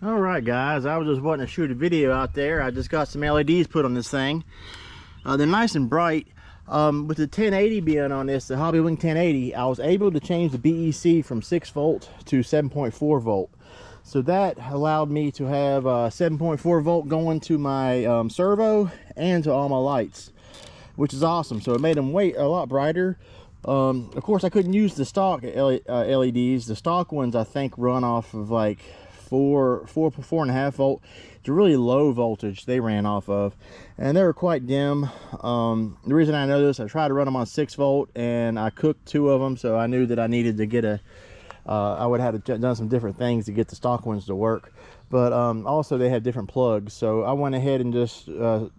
All right, guys, I was just wanting to shoot a video out there. I just got some LEDs put on this thing. They're nice and bright. With the 1080 being on this, the Hobbywing 1080, I was able to change the BEC from 6 volt to 7.4 volt. So that allowed me to have 7.4 volt going to my servo and to all my lights, which is awesome. So it made them a lot brighter. Of course, I couldn't use the stock LEDs. The stock ones, I think, run off of like 4.5 volt. It's a really low voltage they ran off of, and they were quite dim. The reason I know this, I tried to run them on 6 volt and I cooked 2 of them, so I knew that I needed to get I would have done some different things to get the stock ones to work. But also they have different plugs, so I went ahead and just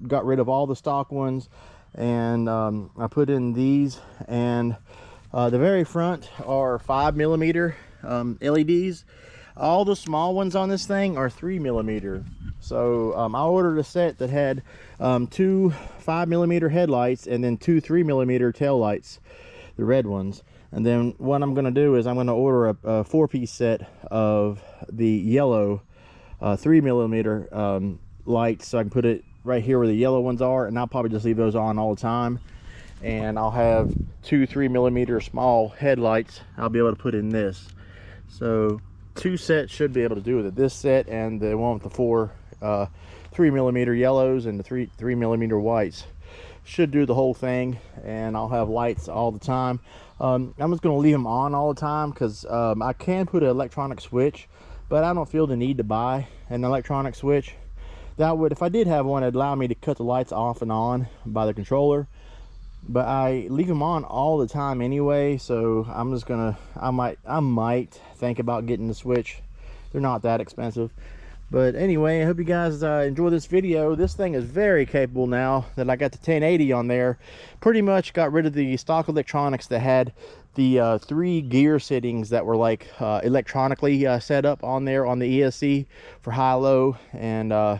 got rid of all the stock ones, and I put in these. And the very front are 5mm LEDs. All the small ones on this thing are 3mm. So I ordered a set that had 2 5mm headlights and then 2 3mm tail lights, the red ones. And then what I'm going to do is I'm going to order a 4-piece set of the yellow 3mm lights, so I can put it right here where the yellow ones are, and I'll probably just leave those on all the time. And I'll have 2 3mm small headlights I'll be able to put in this. So 2 sets should be able to do with it. This set and the one with the 4 3mm yellows and the 3mm whites should do the whole thing, and I'll have lights all the time. I'm just going to leave them on all the time because I can put an electronic switch, but I don't feel the need to buy an electronic switch. That would, if I did have one, it'd allow me to cut the lights off and on by the controller, but I leave them on all the time anyway. So I'm just gonna, I might think about getting the switch. They're not that expensive. But anyway, I hope you guys enjoy this video. This thing is very capable now that I got the 1080 on there. Pretty much got rid of the stock electronics that had the 3 gear settings that were like electronically set up on there on the ESC for high, low, and I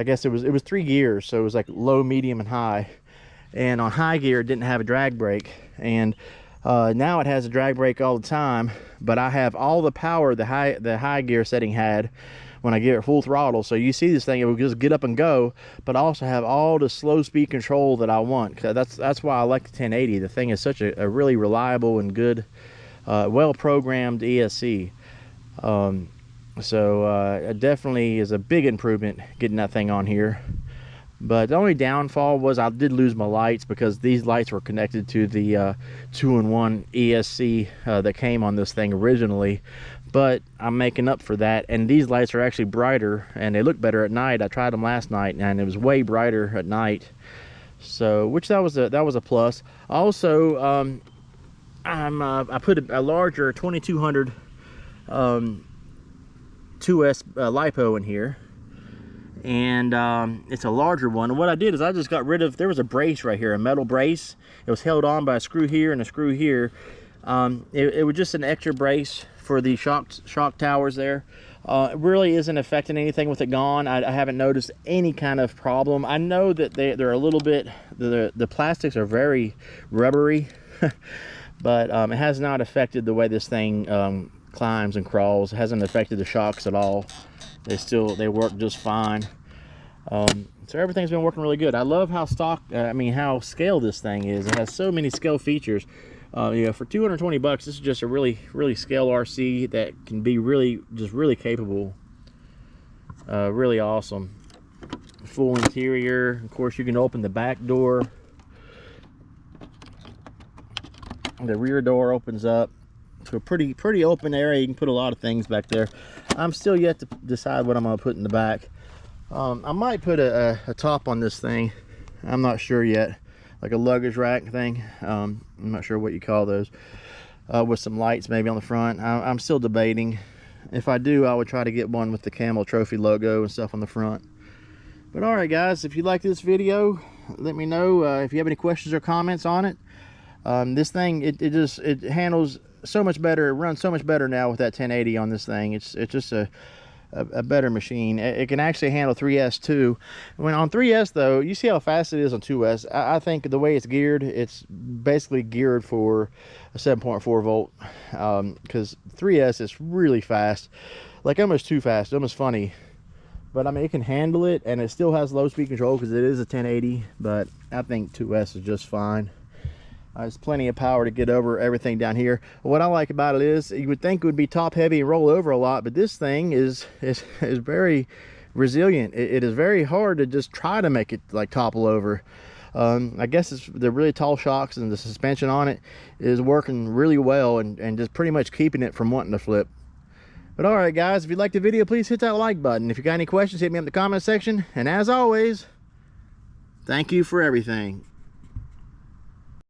guess it was 3 gears, so it was like low, medium, and high. And on high gear, it didn't have a drag brake, and now it has a drag brake all the time. But I have all the power the high gear setting had when I give it full throttle. So you see this thing, it will just get up and go, but I also have all the slow speed control that I want. That's why I like the 1080. The thing is such a really reliable and good, well programmed ESC. So it definitely is a big improvement getting that thing on here. But the only downfall was I did lose my lights, because these lights were connected to the 2-in-1 ESC that came on this thing originally. But I'm making up for that, and these lights are actually brighter and they look better at night. I tried them last night and it was way brighter at night, so that was a plus. Also, I put a larger 2200 2S LiPo in here, and it's a larger one. And what I did is I just got rid of, there was a brace right here, a metal brace. It was held on by a screw here and a screw here. It was just an extra brace for the shock towers there. It really isn't affecting anything with it gone. I haven't noticed any kind of problem. I know that they're a little bit, the plastics are very rubbery, but it has not affected the way this thing climbs and crawls. It hasn't affected the shocks at all. They work just fine. So everything's been working really good. I love how how scale this thing is. It has so many scale features. Yeah, for 220 bucks, this is just a really scale RC that can be really capable. Really awesome. Full interior. Of course, you can open the back door. The rear door opens up to a pretty open area. You can put a lot of things back there. I'm still yet to decide what I'm going to put in the back. I might put a top on this thing. I'm not sure yet, like a luggage rack thing. I'm not sure what you call those, with some lights maybe on the front. I'm still debating. If I do, I would try to get one with the Camel Trophy logo and stuff on the front. But all right, guys, if you like this video, let me know if you have any questions or comments on it. This thing, it handles so much better. It runs so much better now with that 1080 on this thing. It's just a a better machine. It can actually handle 3S too. When on 3S though, you see how fast it is on 2S. I think the way it's geared, it's basically geared for a 7.4 volt, because 3S is really fast, like almost too fast, almost funny. But I mean, it can handle it, and it still has low speed control because it is a 1080, but I think 2S is just fine. There's plenty of power to get over everything down here. What I like about it is, you would think it would be top heavy and roll over a lot, but this thing is very resilient. It is very hard to just try to make it like topple over. I guess it's the really tall shocks and the suspension on it is working really well, and just pretty much keeping it from wanting to flip. But all right, guys, if you liked the video, please hit that like button. If you got any questions, hit me up in the comment section. And as always, thank you for everything.